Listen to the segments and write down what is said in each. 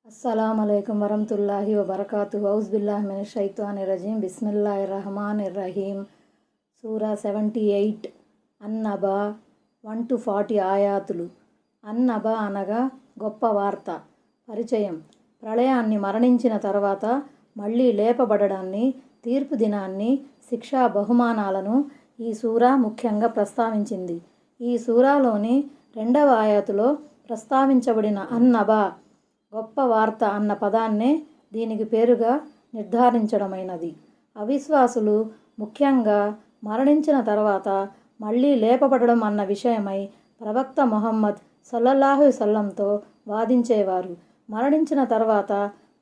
अस्सलामुअलैकुम वरहमतुल्लाहि वबरकातुहु औज़ुबिल्लाहि मिनश्शैतानिर्रजीम बिस्मिल्लाहिर्रहमानिर्रहीम సూరా 78 అన్నబా 1-40 ఆయాతులు. అన్నబా అనగా గొప్ప వార్త. పరిచయం. ప్రళయాన్ని మరణించిన తర్వాత మళ్ళీ లేపబడడాన్ని, తీర్పు దినాన్ని, శిక్షా బహుమానాలను ఈ సూరా ముఖ్యంగా ప్రస్తావించింది. ఈ సూరాలోని 2వ ఆయాతులో ప్రస్తావించబడిన అన్నబా గొప్ప వార్త అన్న పదాన్నే దీనికి పేరుగా నిర్ధారించడమైనది. అవిశ్వాసులు ముఖ్యంగా మరణించిన తర్వాత మళ్ళీ లేపబడడం అన్న విషయమై ప్రవక్త ముహమ్మద్ సల్లల్లాహు అలైహి వసల్లంతో వాదించేవారు. మరణించిన తర్వాత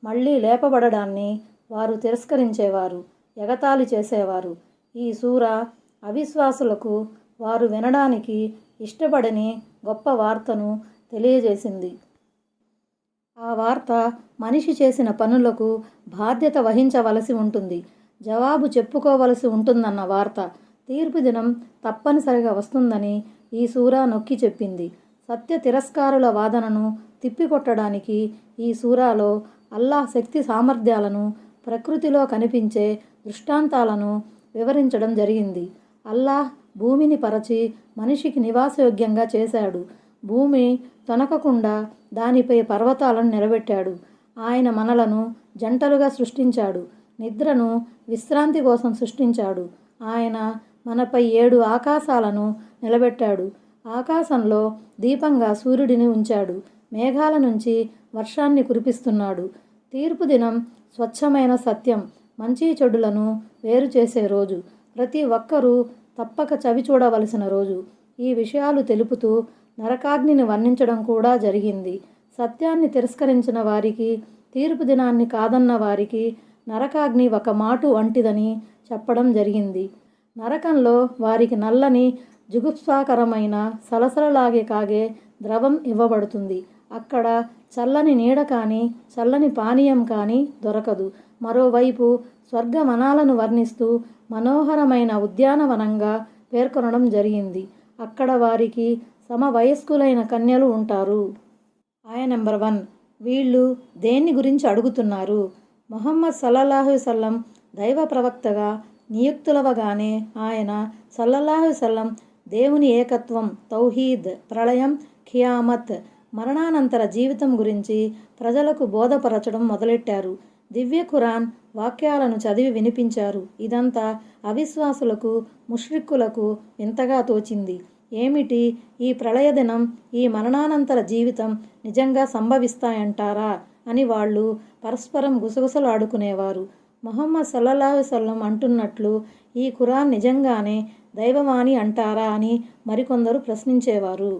మళ్ళీ లేపబడడాన్ని వారు తిరస్కరించేవారు, ఎగతాళి చేసేవారు. ఈ సూర అవిశ్వాసులకు వారు వినడానికి ఇష్టపడని గొప్ప వార్తను తెలియజేసింది. ఆ వార్త మనిషి చేసిన పనులకు బాధ్యత వహించవలసి ఉంటుంది, జవాబు చెప్పుకోవలసి ఉంటుందన్న వార్త. తీర్పు దినం తప్పనిసరిగా వస్తుందని ఈ సూరా నొక్కి చెప్పింది. సత్య తిరస్కారుల వాదనను తిప్పికొట్టడానికి ఈ సూరాలో అల్లాహ్ శక్తి సామర్థ్యాలను, ప్రకృతిలో కనిపించే దృష్టాంతాలను వివరించడం జరిగింది. అల్లాహ్ భూమిని పరచి మనిషికి నివాసయోగ్యంగా చేశాడు. భూమి తొనకకుండా దానిపై పర్వతాలను నిలబెట్టాడు. ఆయన మనలను జంటలుగా సృష్టించాడు. నిద్రను విశ్రాంతి కోసం సృష్టించాడు. ఆయన మనపై 7 ఆకాశాలను నిలబెట్టాడు. ఆకాశంలో దీపంగా సూర్యుడిని ఉంచాడు. మేఘాల నుంచి వర్షాన్ని కురిపిస్తున్నాడు. తీర్పు దినం స్వచ్ఛమైన సత్యం, మంచి చెడులను వేరు చేసే రోజు. ప్రతి ఒక్కరూ తప్పక చవి చూడవలసిన రోజు. ఈ విషయాలు తెలుపుతూ నరకాగ్నిని వర్ణించడం కూడా జరిగింది. సత్యాన్ని తిరస్కరించిన వారికి, తీర్పు దినాన్ని కాదన్న వారికి నరకాగ్ని ఒక మాటు వంటిదని చెప్పడం జరిగింది. నరకంలో వారికి నల్లని, జుగుప్సాకరమైన, సలసలలాగే కాగే ద్రవం ఇవ్వబడుతుంది. అక్కడ చల్లని నీడ కానీ, చల్లని పానీయం కానీ దొరకదు. మరోవైపు స్వర్గవనాలను వర్ణిస్తూ మనోహరమైన ఉద్యానవనంగా పేర్కొనడం జరిగింది. అక్కడ వారికి సమవయస్కులైన కన్యలు ఉంటారు. ఆయ నెంబర్ 1. వీళ్ళు దేన్ని గురించి అడుగుతున్నారు? ముహమ్మద్ సల్లల్లాహు అలైహి వసల్లం దైవ ప్రవక్తగా నియుక్తులవగానే ఆయన సల్లల్లాహు అలైహి వసల్లం దేవుని ఏకత్వం, తౌహీద్, ప్రళయం, ఖియామత్, మరణానంతర జీవితం గురించి ప్రజలకు బోధపరచడం మొదలెట్టారు. దివ్య ఖురాన్ వాక్యాలను చదివి వినిపించారు. ఇదంతా అవిశ్వాసులకు, ముష్రిక్కులకు వింతగా తోచింది. ఏమిటి ఈ ప్రళయ దినం, ఈ మరణానంతర జీవితం నిజంగా సంభవిస్తాయంటారా అని వాళ్ళు పరస్పరం గుసగుసలాడుకునేవారు. ముహమ్మద్ సల్లల్లాహు అలైహి వసల్లం అంటున్నట్లు ఈ ఖురాన్ నిజంగానే దైవవాణి అంటారా అని మరికొందరు ప్రశ్నించేవారు.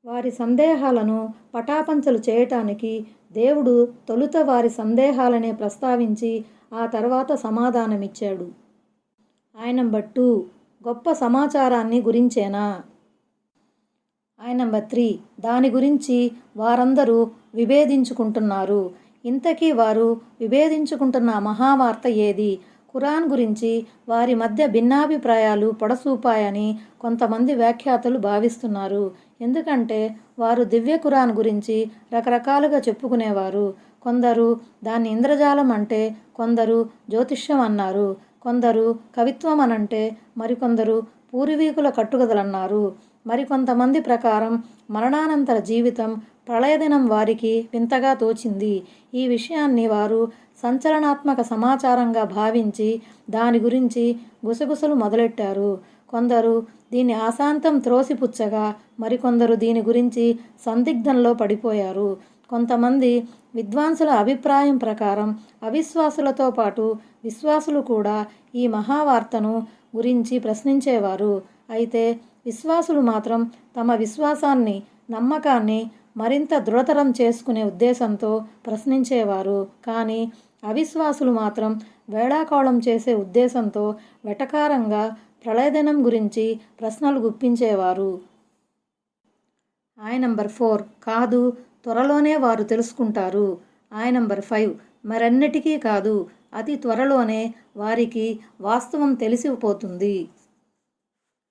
వారి సందేహాలను పటాపంచలు చేయటానికి దేవుడు తొలుత వారి సందేహాలనే ప్రస్తావించి ఆ తర్వాత సమాధానమిచ్చాడు. ఆయ నెంబర్ 2. గొప్ప సమాచారాన్ని గురించేనా? ఆయ నెంబర్ 3. దాని గురించి వారందరూ విభేదించుకుంటున్నారు. ఇంతకీ వారు విభేదించుకుంటున్న మహావార్త ఏది? ఖురాన్ గురించి వారి మధ్య భిన్నాభిప్రాయాలు పొడసూపాయని కొంతమంది వ్యాఖ్యాతలు భావిస్తున్నారు. ఎందుకంటే వారు దివ్య ఖురాన్ గురించి రకరకాలుగా చెప్పుకునేవారు. కొందరు దాన్ని ఇంద్రజాలం అంటే, కొందరు జ్యోతిష్యం అన్నారు, కొందరు కవిత్వం అనంటే, మరికొందరు పూర్వీకుల కట్టుకథలన్నారు. మరికొంతమంది ప్రకారం మరణానంతర జీవితం, ప్రళయదినం వారికి వింతగా తోచింది. ఈ విషయాన్ని వారు సంచలనాత్మక సమాచారంగా భావించి దాని గురించి గుసగుసలు మొదలెట్టారు. కొందరు దీన్ని ఆశాంతం త్రోసిపుచ్చగా, మరికొందరు దీని గురించి సందిగ్ధంలో పడిపోయారు. కొంతమంది విద్వాంసుల అభిప్రాయం ప్రకారం అవిశ్వాసులతో పాటు విశ్వాసులు కూడా ఈ మహావార్తను గురించి ప్రశ్నించేవారు. అయితే విశ్వాసులు మాత్రం తమ విశ్వాసాన్ని, నమ్మకాన్ని మరింత దృఢతరం చేసుకునే ఉద్దేశంతో ప్రశ్నించేవారు. కానీ అవిశ్వాసులు మాత్రం వేళాకోళం చేసే ఉద్దేశంతో వెటకారంగా ప్రళయదినం గురించి ప్రశ్నలు గుప్పించేవారు. ఆయ నెంబర్ 4. కాదు, త్వరలోనే వారు తెలుసుకుంటారు. ఆయ నెంబర్ 5. మరెన్నటికీ కాదు, అతి త్వరలోనే వారికి వాస్తవం తెలిసిపోతుంది.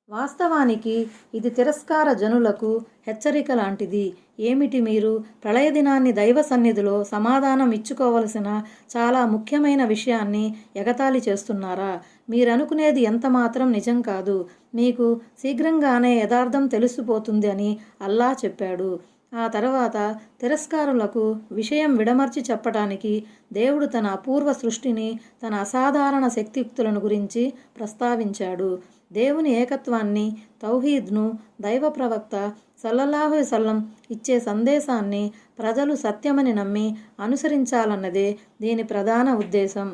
వాస్తవానికి ఇది తిరస్కార జనులకు హెచ్చరిక లాంటిది. ఏమిటి మీరు ప్రళయ దినాన్ని దైవ సన్నిధిలో సమాధానం ఇచ్చుకోవలసిన చాలా ముఖ్యమైన విషయాన్ని ఎగతాళి చేస్తున్నారా? మీరనుకునేది ఎంతమాత్రం నిజం కాదు. మీకు శీఘ్రంగానే యథార్థం తెలిసిపోతుంది అని అల్లా చెప్పాడు. ఆ తర్వాత తిరస్కారులకు విషయం విడమర్చి చెప్పటానికి దేవుడు తన అపూర్వ సృష్టిని, తన అసాధారణ శక్తియుక్తులను గురించి ప్రస్తావించాడు. దేవుని ఏకత్వాన్ని, తౌహీద్ను, దైవ ప్రవక్త సల్లల్లాహు అలైహి వసల్లం ఇచ్చే సందేశాన్ని ప్రజలు సత్యమని నమ్మి అనుసరించాలన్నదే దీని ప్రధాన ఉద్దేశం.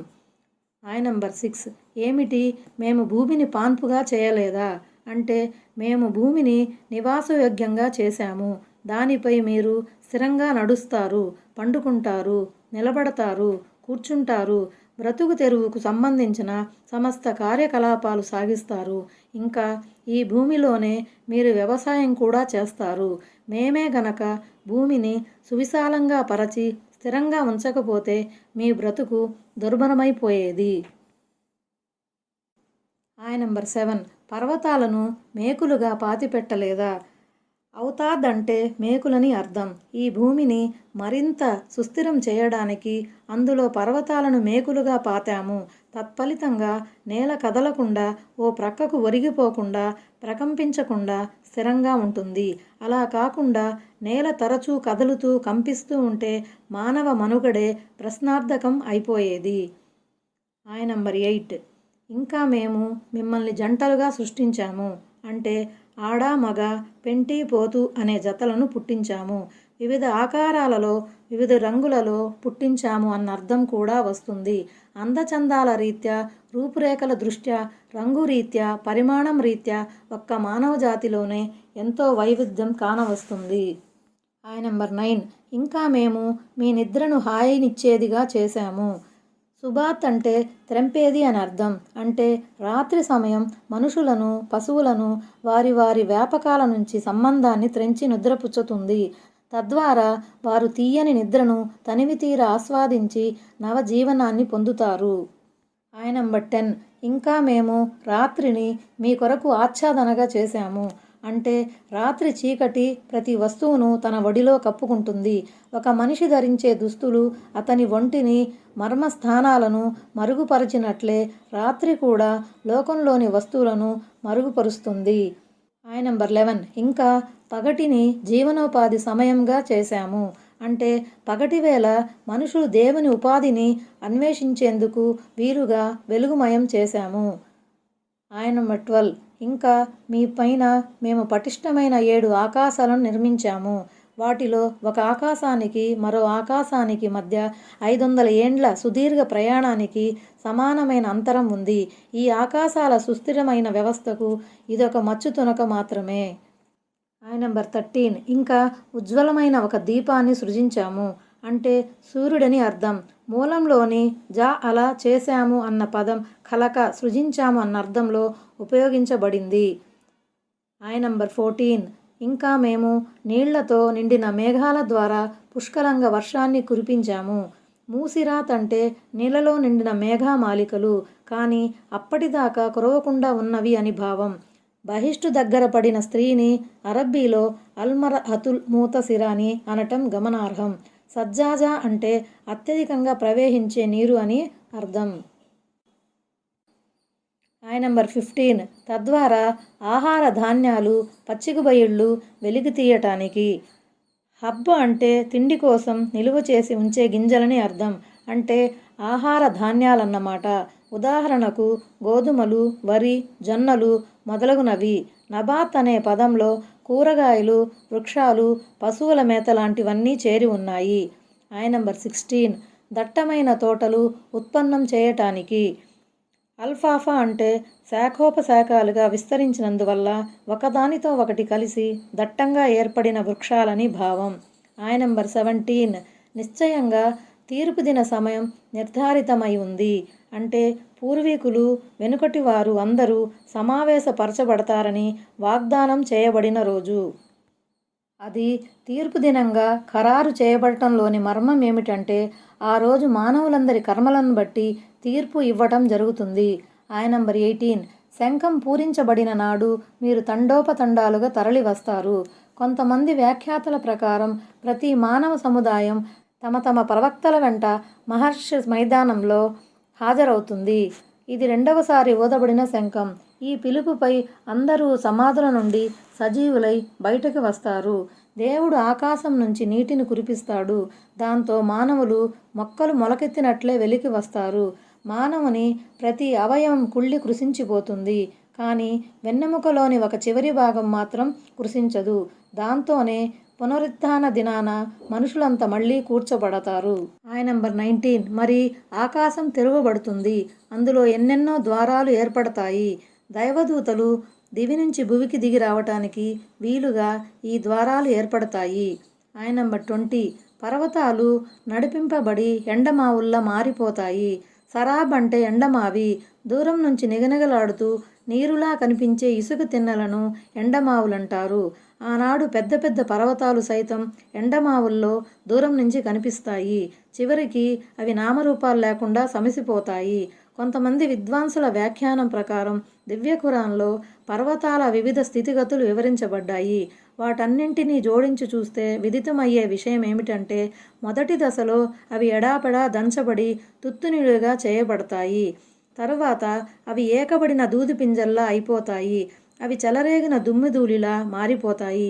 ఆయ్ నంబర్ 6. ఏమిటి, మేము భూమిని పాన్పుగా చేయలేదా? అంటే మేము భూమిని నివాసయోగ్యంగా చేశాము. దానిపై మీరు స్థిరంగా నడుస్తారు, పండుకుంటారు, నిలబడతారు, కూర్చుంటారు, బ్రతుకు తెరువుకు సంబంధించిన సమస్త కార్యకలాపాలు సాగిస్తారు. ఇంకా ఈ భూమిలోనే మీరు వ్యవసాయం కూడా చేస్తారు. మేమే గనక భూమిని సువిశాలంగా పరచి స్థిరంగా ఉంచకపోతే మీ బ్రతుకు దుర్భరమైపోయేది. ఆయ్ నంబర్ 7. పర్వతాలను మేకులుగా పాతిపెట్టలేదా? ఔతాద్ అంటే మేకులని అర్థం. ఈ భూమిని మరింత సుస్థిరం చేయడానికి అందులో పర్వతాలను మేకులుగా పాతాము. తత్ఫలితంగా నేల కదలకుండా, ఓ ప్రక్కకు ఒరిగిపోకుండా, ప్రకంపించకుండా స్థిరంగా ఉంటుంది. అలా కాకుండా నేల తరచూ కదులుతూ కంపిస్తూ ఉంటే మానవ మనుగడే ప్రశ్నార్థకం అయిపోయేది. ఆయ్ నంబర్ 8. ఇంకా మేము మిమ్మల్ని జంటలుగా సృష్టించాము. అంటే ఆడ మగ, పెంటి పోతు అనే జతలను పుట్టించాము. వివిధ ఆకారాలలో, వివిధ రంగులలో పుట్టించాము అన్న అర్థం కూడా వస్తుంది. అందచందాల రీత్యా, రూపురేఖల దృష్ట్యా, రంగు రీత్యా, పరిమాణం రీత్యా ఒక్క మానవ జాతిలోనే ఎంతో వైవిధ్యం కానవస్తుంది. ఆయ్ నంబర్ 9. ఇంకా మేము మీ నిద్రను హాయినిచ్చేదిగా చేశాము. సుబాత్ అంటే త్రెంపేది అని అర్థం. అంటే రాత్రి సమయం మనుషులను, పశువులను వారి వారి వ్యాపకాల నుంచి సంబంధాన్ని త్రెంచి నిద్రపుచ్చుతుంది. తద్వారా వారు తీయని నిద్రను తనివితీరా ఆస్వాదించి నవజీవనాన్ని పొందుతారు. ఆయ్ నంబర్ 10. ఇంకా మేము రాత్రిని మీ కొరకు ఆచ్ఛాదనగా చేశాము. అంటే రాత్రి చీకటి ప్రతి వస్తువును తన ఒడిలో కప్పుకుంటుంది. ఒక మనిషి ధరించే దుస్తులు అతని ఒంటిని, మర్మస్థానాలను మరుగుపరచినట్లే రాత్రి కూడా లోకంలోని వస్తువులను మరుగుపరుస్తుంది. ఆయ్ నంబర్ 11. ఇంకా పగటిని జీవనోపాధి సమయంగా చేశాము. అంటే పగటివేళ మనుషులు దేవుని ఉపాధిని అన్వేషించేందుకు వీలుగా వెలుగుమయం చేశాము. ఆయ్ నంబర్ 12. ఇంకా మీ పైన మేము పటిష్టమైన 7 ఆకాశాలను నిర్మించాము. వాటిలో ఒక ఆకాశానికి మరో ఆకాశానికి మధ్య 500 ఏండ్ల సుదీర్ఘ ప్రయాణానికి సమానమైన అంతరం ఉంది. ఈ ఆకాశాల సుస్థిరమైన వ్యవస్థకు ఇదొక మచ్చుతునక మాత్రమే. ఆయ్ నంబర్ 13. ఇంకా ఉజ్వలమైన ఒక దీపాన్ని సృజించాము. అంటే సూర్యుడని అర్థం. మూలంలోని జా అలా చేశాము అన్న పదం ఖలక సృజించాము అన్న అర్థంలో ఉపయోగించబడింది. ఆయ్ నంబర్ 14. ఇంకా మేము నీళ్లతో నిండిన మేఘాల ద్వారా పుష్కలంగా వర్షాన్ని కురిపించాము. మూసిరాత్ అంటే నీళ్లలో నిండిన మేఘమాలికలు, కానీ అప్పటిదాకా కురవకుండా ఉన్నవి అని భావం. బహిష్టు దగ్గర పడిన స్త్రీని అరబ్బీలో అల్మర్అతుల్ మూతసిరా అని అనటం గమనార్హం. సజ్జాజా అంటే అత్యధికంగా ప్రవహించే నీరు అని అర్థం. ఆయ్ నంబర్ 15. తద్వారా ఆహార ధాన్యాలు, పచ్చికబయళ్ళు వెలికి తీయటానికి. హబ్బ అంటే తిండి కోసం నిలువ చేసి ఉంచే గింజలని అర్థం. అంటే ఆహార ధాన్యాలన్నమాట. ఉదాహరణకు గోధుమలు, వరి, జొన్నలు మొదలగునవి. నబాత్ అనే పదంలో కూరగాయలు, వృక్షాలు, పశువుల మేత లాంటివన్నీ చేరి ఉన్నాయి. ఆయ్ నంబర్ 16. దట్టమైన తోటలు ఉత్పన్నం చేయటానికి. అల్ఫాఫా అంటే శాఖోపశాఖలుగా విస్తరించినందువల్ల ఒకదానితో ఒకటి కలిసి దట్టంగా ఏర్పడిన వృక్షాలని భావం. ఆయ్ నంబర్ 17. నిశ్చయంగా తీర్పు దిన సమయం నిర్ధారితమై ఉంది. అంటే పూర్వీకులు, వెనుకటి వారు అందరూ సమావేశపరచబడతారని వాగ్దానం చేయబడిన రోజు. అది తీర్పు దినంగా ఖరారు చేయబడటంలోని మర్మం ఏమిటంటే ఆ రోజు మానవులందరి కర్మలను బట్టి తీర్పు ఇవ్వటం జరుగుతుంది. ఆయ్ నంబర్ 18. శంఖం పూరించబడిన నాడు మీరు తండోపతండాలుగా తరలి వస్తారు. కొంతమంది వ్యాఖ్యాతల ప్రకారం ప్రతి మానవ సముదాయం తమ తమ ప్రవక్తల వెంట మహర్షి మైదానంలో హాజరవుతుంది. ఇది రెండవసారి ఊదబడిన శంఖం. ఈ పిలుపుపై అందరూ సమాధుల నుండి సజీవులై బయటకు వస్తారు. దేవుడు ఆకాశం నుంచి నీటిని కురిపిస్తాడు. దాంతో మానవులు మొక్కలు మొలకెత్తినట్లే వెలికి వస్తారు. మానవుని ప్రతి అవయవం కుళ్ళి కృశించిపోతుంది. కానీ వెన్నెముకలోని ఒక చివరి భాగం మాత్రం కృశించదు. దాంతోనే పునరుత్థాన దినాన మనుషులంతా మళ్ళీ కూర్చోబడతారు. నంబర్ 19. మరి ఆకాశం తెరవబడుతుంది. అందులో ఎన్నెన్నో ద్వారాలు ఏర్పడతాయి. దైవదూతలు దివి నుంచి భువికి దిగి రావటానికి వీలుగా ఈ ద్వారాలు ఏర్పడతాయి. నంబర్ 20. పర్వతాలు నడిపింపబడి ఎండమావుల్లా మారిపోతాయి. సరాబ్ అంటే ఎండమావి. దూరం నుంచి నిగనిగలాడుతూ నీరులా కనిపించే ఇసుక తిన్నెలను ఎండమావులంటారు. ఆనాడు పెద్ద పెద్ద పర్వతాలు సైతం ఎండమావుల్లో దూరం నుంచి కనిపిస్తాయి. చివరికి అవి నామరూపాలు లేకుండా సమసిపోతాయి. కొంతమంది విద్వాంసుల వ్యాఖ్యానం ప్రకారం దివ్య ఖురాన్లో పర్వతాల వివిధ స్థితిగతులు వివరించబడ్డాయి. వాటన్నింటినీ జోడించి చూస్తే విదితమయ్యే విషయం ఏమిటంటే, మొదటి దశలో అవి ఎడాపెడా దంచబడి తుత్తునిలుగా చేయబడతాయి. తరువాత అవి ఏకబడిన దూది పింజల్లా అయిపోతాయి. అవి చెలరేగిన దుమ్మిధూళిలా మారిపోతాయి.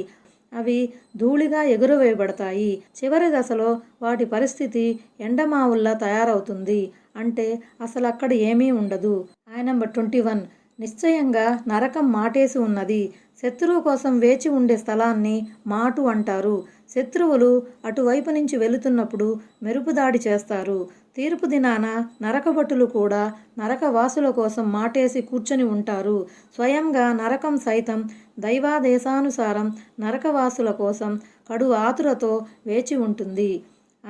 అవి ధూళిగా ఎగురవేయబడతాయి. చివరి దశలో వాటి పరిస్థితి ఎండమావుల్లా తయారవుతుంది. అంటే అసలు అక్కడ ఏమీ ఉండదు. నంబర్ 21. నిశ్చయంగా నరకం మాటేసి ఉన్నది. శత్రువు కోసం వేచి ఉండే స్థలాన్ని మాటు అంటారు. శత్రువులు అటువైపు నుంచి వెళుతున్నప్పుడు మెరుపుదాడి చేస్తారు. తీర్పు దినాన నరకభటులు కూడా నరకవాసుల కోసం మాటేసి కూర్చొని ఉంటారు. స్వయంగా నరకం సైతం దైవాదేశానుసారం నరకవాసుల కోసం కడు ఆతురతో వేచి ఉంటుంది.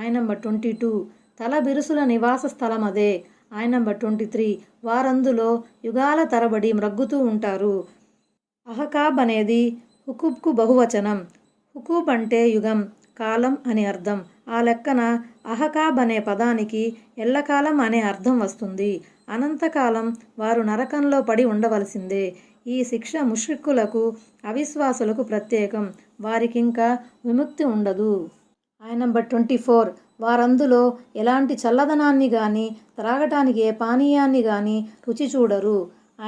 నంబర్ 22. తల బిరుసుల నివాస స్థలం అదే. నంబర్ 23. వారందులో యుగాల తరబడి మ్రగ్గుతూ ఉంటారు. అహకాబ్ అనేది హుకుబ్కు బహువచనం. హుకుబ్ అంటే యుగం, కాలం అని అర్థం. ఆ లెక్కన అహకాబ్ అనే పదానికి ఎల్లకాలం అనే అర్థం వస్తుంది. అనంతకాలం వారు నరకంలో పడి ఉండవలసిందే. ఈ శిక్ష ముష్రిక్కులకు, అవిశ్వాసులకు ప్రత్యేకం. వారికింకా విముక్తి ఉండదు. నంబర్ 24. వారందులో ఎలాంటి చల్లదనాన్ని గాని, త్రాగటానికి ఏ పానీయాన్ని గాని రుచి చూడరు.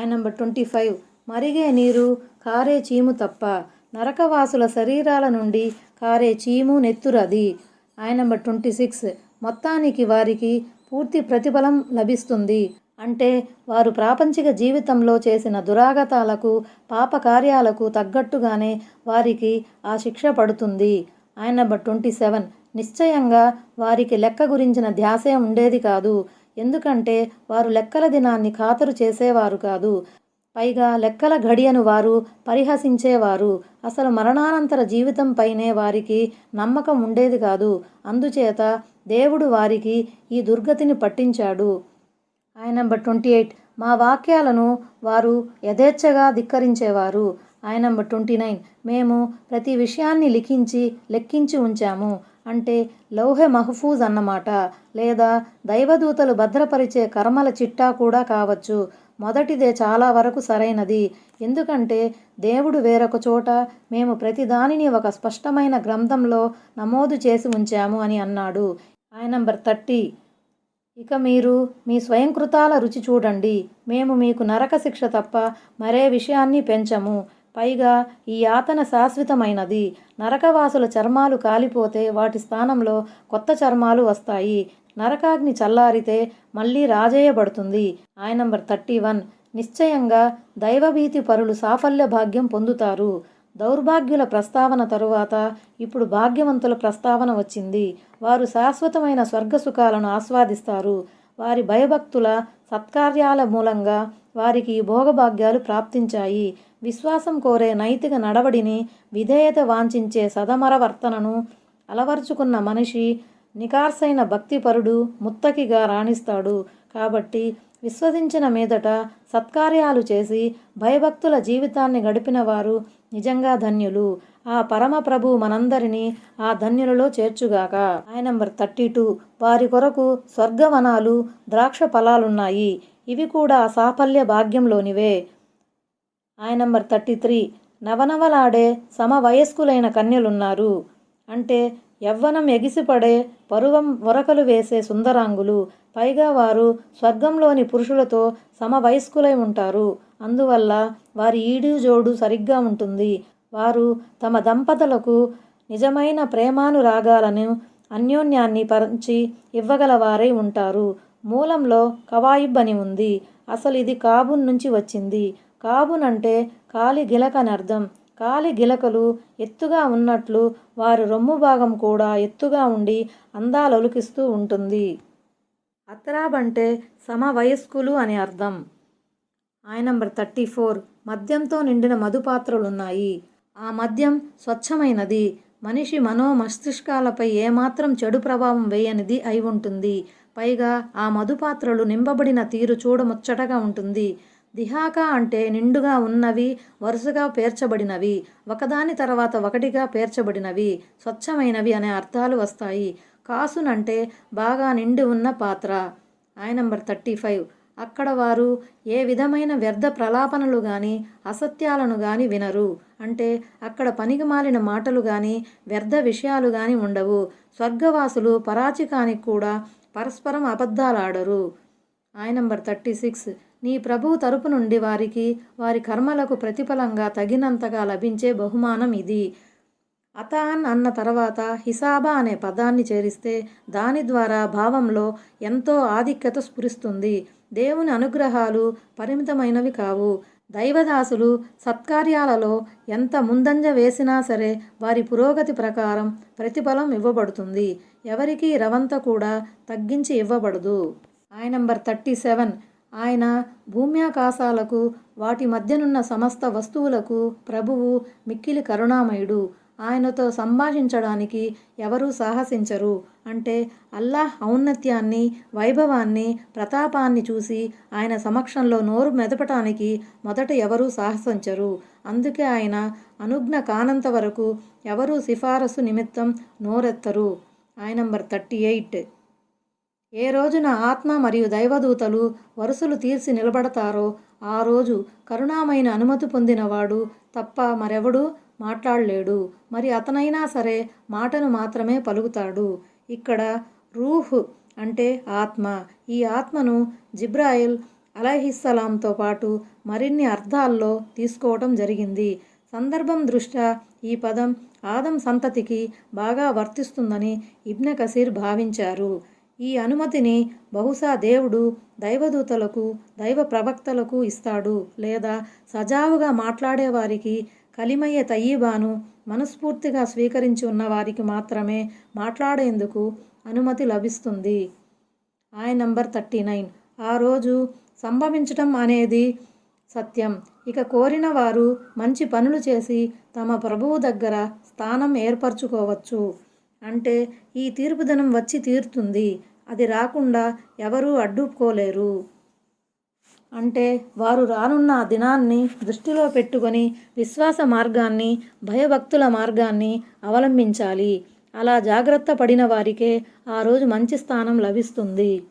నంబర్ 25. మరిగే నీరు, కారే చీము తప్ప. నరకవాసుల శరీరాల నుండి కారే చీము నెత్తురది. నంబర్ 26. మొత్తానికి వారికి పూర్తి ప్రతిఫలం లభిస్తుంది. అంటే వారు ప్రాపంచిక జీవితంలో చేసిన దురాగతాలకు, పాపకార్యాలకు తగ్గట్టుగానే వారికి ఆ శిక్ష పడుతుంది. నంబర్ 27. నిశ్చయంగా వారికి లెక్క గురించిన ధ్యాసే ఉండేది కాదు. ఎందుకంటే వారు లెక్కల దినాన్ని ఖాతరు చేసేవారు కాదు. పైగా లెక్కల ఘడియను వారు పరిహసించేవారు. అసలు మరణానంతర జీవితంపైనే వారికి నమ్మకం ఉండేది కాదు. అందుచేత దేవుడు వారికి ఈ దుర్గతిని పట్టించాడు. నంబర్ 28. మా వాక్యాలను వారు యథేచ్ఛగా ధిక్కరించేవారు. నంబర్ 29. మేము ప్రతి విషయాన్ని లెక్కించి ఉంచాము. అంటే లౌహె మహఫూజ్ అన్నమాట. లేదా దైవదూతలు భద్రపరిచే కర్మల చిట్టా కూడా కావచ్చు. మొదటిదే చాలా వరకు సరైనది. ఎందుకంటే దేవుడు వేరొక చోట మేము ప్రతిదానిని ఒక స్పష్టమైన గ్రంథంలో నమోదు చేసి ఉంచాము అని అన్నాడు. నంబర్ 30. ఇక మీరు మీ స్వయంకృతాల రుచి చూడండి. మేము మీకు నరక శిక్ష తప్ప మరే విషయాన్ని పెంచము. పైగా ఈ యాతన శాశ్వతమైనది. నరకవాసుల చర్మాలు కాలిపోతే వాటి స్థానంలో కొత్త చర్మాలు వస్తాయి. నరకాగ్ని చల్లారితే మళ్ళీ రాజేయబడుతుంది. నంబర్ 31. నిశ్చయంగా దైవభీతి పరులు సాఫల్య భాగ్యం పొందుతారు. దౌర్భాగ్యుల ప్రస్తావన తరువాత ఇప్పుడు భాగ్యవంతుల ప్రస్తావన వచ్చింది. వారు శాశ్వతమైన స్వర్గసుఖాలను ఆస్వాదిస్తారు. వారి భయభక్తుల సత్కార్యాల మూలంగా వారికి ఈ భోగభాగ్యాలు ప్రాప్తించాయి. విశ్వాసం కోరే నైతిక నడవడిని, విధేయత వాంఛించే సదమరవర్తనను అలవర్చుకున్న మనిషి నికార్సైన భక్తిపరుడు ముత్తకిగా రాణిస్తాడు. కాబట్టి విశ్వసించిన మీదట సత్కార్యాలు చేసి భయభక్తుల జీవితాన్ని గడిపిన వారు నిజంగా ధన్యులు. ఆ పరమ ప్రభు మనందరినీ ఆ ధన్యులలో చేర్చుగాక. నంబర్ 32. వారి కొరకు స్వర్గవనాలు, ద్రాక్ష ఫలాలున్నాయి. ఇవి కూడా సాఫల్య భాగ్యంలోనివే. ఆయన నంబర్ 33 నవనవలాడే సమవయస్కులైన కన్యలున్నారు. అంటే యవ్వనం ఎగిసిపడే పరువం ఒరకలు వేసే సుందరాంగులు. పైగా వారు స్వర్గంలోని పురుషులతో సమవయస్కులై ఉంటారు. అందువల్ల వారి ఈడు జోడు సరిగ్గా ఉంటుంది. వారు తమ దంపతులకు నిజమైన ప్రేమానురాగాలను అన్యోన్యాన్ని పంచి ఇవ్వగలవారై ఉంటారు. మూలంలో కవాయిబ్ అని ఉంది. అసలు ఇది కాబూన్ నుంచి వచ్చింది. కాబూన్ అంటే కాలి గిలక అని అర్థం. కాలి గిలకలు ఎత్తుగా ఉన్నట్లు వారి రొమ్ము భాగం కూడా ఎత్తుగా ఉండి అందాలొలికిస్తూ ఉంటుంది. అత్రాబ్ అంటే సమవయస్కులు అని అర్థం. ఆయన నంబర్ 34 మద్యంతో నిండిన మధుపాత్రలున్నాయి. ఆ మద్యం స్వచ్ఛమైనది. మనిషి మనోమస్తిష్కాలపై ఏమాత్రం చెడు ప్రభావం వేయనిది అయి ఉంటుంది. పైగా ఆ మధుపాత్రలు నింపబడిన తీరు చూడముచ్చటగా ఉంటుంది. దిహాకా అంటే నిండుగా ఉన్నవి, వరుసగా పేర్చబడినవి, ఒకదాని తర్వాత ఒకటిగా పేర్చబడినవి, స్వచ్ఛమైనవి అనే అర్థాలు వస్తాయి. కాసున్ అంటే బాగా నిండి ఉన్న పాత్ర. ఆయన నంబర్ 35 అక్కడ వారు ఏ విధమైన వ్యర్థ ప్రలాపనలు గాని అసత్యాలను గాని వినరు. అంటే అక్కడ పనికిమాలిన మాటలు గాని వ్యర్థ విషయాలు గాని ఉండవు. స్వర్గవాసులు పరాచికానికి కూడా పరస్పరం అబద్ధాలాడరు. ఆయన నంబర్ 36 నీ ప్రభువు తరపు నుండి వారికి వారి కర్మలకు ప్రతిఫలంగా తగినంతగా లభించే బహుమానం ఇది. అతాన్ అన్న తర్వాత హిసాబా అనే పదాన్ని చేరిస్తే దాని ద్వారా భావంలో ఎంతో ఆధిక్యత స్ఫురిస్తుంది. దేవుని అనుగ్రహాలు పరిమితమైనవి కావు. దైవదాసులు సత్కార్యాలలో ఎంత ముందంజ వేసినా సరే వారి పురోగతి ప్రకారం ప్రతిఫలం ఇవ్వబడుతుంది. ఎవరికీ రవంత కూడా తగ్గించి ఇవ్వబడదు. ఆయన నంబర్ 37 ఆయన భూమ్యాకాశాలకు వాటి మధ్యనున్న సమస్త వస్తువులకు ప్రభువు మిక్కిలి కరుణామయుడు. ఆయనతో సంభాషించడానికి ఎవరూ సాహసించరు. అంటే అల్లాహ్ ఔన్నత్యాన్ని, వైభవాన్ని, ప్రతాపాన్ని చూసి ఆయన సమక్షంలో నోరు మెదపటానికి మొదట ఎవరూ సాహసించరు. అందుకే ఆయన అనుజ్ఞ కానంత వరకు ఎవరూ సిఫారసు నిమిత్తం నోరెత్తరు. ఆయన నంబర్ 38 ఏ రోజున ఆత్మ మరియు దైవదూతలు వరుసలు తీర్చి నిలబడతారో ఆ రోజు కరుణామైన అనుమతి పొందినవాడు తప్ప మరెవడూ మాట్లాడలేడు. మరి అతనైనా సరే మాటను మాత్రమే పలుకుతాడు. ఇక్కడ రూహ్ అంటే ఆత్మ. ఈ ఆత్మను జిబ్రాయిల్ అలైహిస్సలాంతో పాటు మరిన్ని అర్థాల్లో తీసుకోవటం జరిగింది. సందర్భం దృష్ట్యా ఈ పదం ఆదం సంతతికి బాగా వర్తిస్తుందని ఇబ్నె కసీర్ భావించారు. ఈ అనుమతిని బహుశా దేవుడు దైవదూతలకు, దైవ ప్రవక్తలకు ఇస్తాడు. లేదా సజావుగా మాట్లాడేవారికి, కలిమయ్య తయ్యిబాను మనస్ఫూర్తిగా స్వీకరించి ఉన్నవారికి మాత్రమే మాట్లాడేందుకు అనుమతి లభిస్తుంది. ఆయన నంబర్ 39 ఆ రోజు సంభవించటం అనేది సత్యం. ఇక కోరిన వారు మంచి పనులు చేసి తమ ప్రభువు దగ్గర స్థానం ఏర్పరచుకోవచ్చు. అంటే ఈ తీర్పు దినం వచ్చి తీరుతుంది. అది రాకుండా ఎవరూ అడ్డుకోలేరు. అంటే వారు రానున్న ఆ దినాన్ని దృష్టిలో పెట్టుకొని విశ్వాస మార్గాన్ని, భయభక్తుల మార్గాన్ని అవలంబించాలి. అలా జాగ్రత్త పడిన వారికే ఆ రోజు మంచి స్థానం లభిస్తుంది.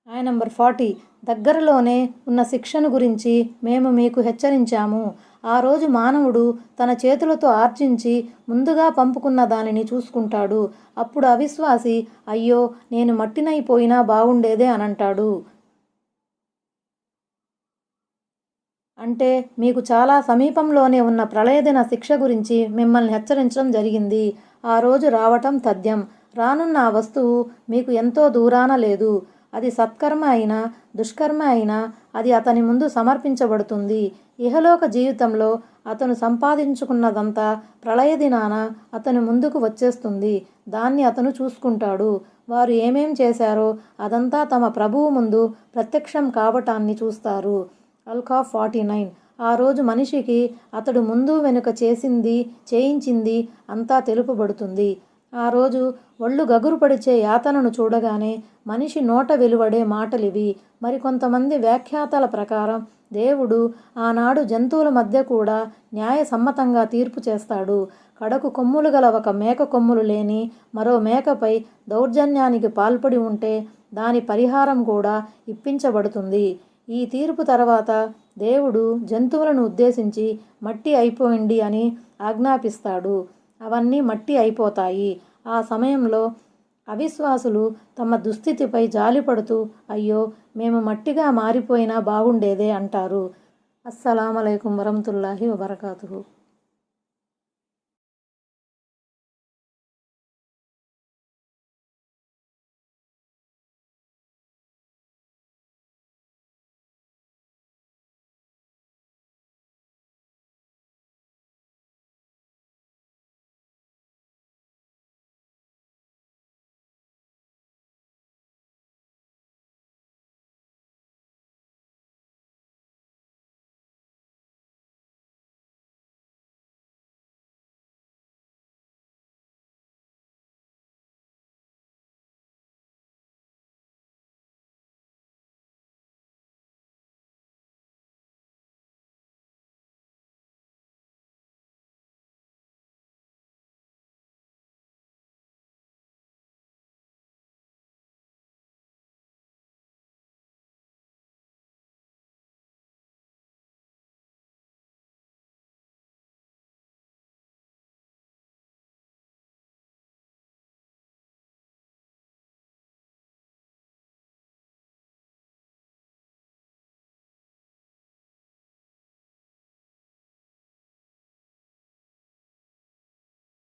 ఆయన నంబర్ 40 దగ్గరలోనే ఉన్న శిక్షను గురించి మేము మీకు హెచ్చరించాము. ఆ రోజు మానవుడు తన చేతులతో ఆర్జించి ముందుగా పంపుకున్న దానిని చూసుకుంటాడు. అప్పుడు అవిశ్వాసి అయ్యో నేను మట్టినైపోయినా బాగుండేదే అనంటాడు. అంటే మీకు చాలా సమీపంలోనే ఉన్న ప్రళయదిన శిక్ష గురించి మిమ్మల్ని హెచ్చరించడం జరిగింది. ఆ రోజు రావటం తథ్యం. రానున్న ఆ వస్తువు మీకు ఎంతో దూరాన లేదు. అది సత్కర్మ అయినా దుష్కర్మ అయినా అది అతని ముందు సమర్పించబడుతుంది. ఇహలోక జీవితంలో అతను సంపాదించుకున్నదంతా ప్రళయ దినాన అతని ముందుకు వచ్చేస్తుంది. దాన్ని అతను చూసుకుంటాడు. వారు ఏమేం చేశారో అదంతా తమ ప్రభువు ముందు ప్రత్యక్షం కావటాన్ని చూస్తారు. అల్-ఖాఫ్ 49 ఆ రోజు మనిషికి అతడు ముందు వెనుక చేయించింది అంతా తెలుపబడుతుంది. ఆ రోజు ఒళ్ళు గగురుపడిచే యాతనను చూడగానే మనిషి నోట వెలువడే మాటలివి. మరికొంతమంది వ్యాఖ్యాతల ప్రకారం దేవుడు ఆనాడు జంతువుల మధ్య కూడా న్యాయసమ్మతంగా తీర్పు చేస్తాడు. కడకు కొమ్ములు గల ఒక మేక కొమ్ములు లేని మరో మేకపై దౌర్జన్యానికి పాల్పడి ఉంటే దాని పరిహారం కూడా ఇప్పించబడుతుంది. ఈ తీర్పు తర్వాత దేవుడు జంతువులను ఉద్దేశించి మట్టి అయిపోయింది అని ఆజ్ఞాపిస్తాడు. అవన్నీ మట్టి అయిపోతాయి. ఆ సమయంలో అవిశ్వాసులు తమ దుస్థితిపై జాలిపడుతూ అయ్యో మేము మట్టిగా మారిపోయినా బాగుండేదే అంటారు. అస్సలాము అలైకుం వరహ్మతుల్లాహి వబరకాతుహు.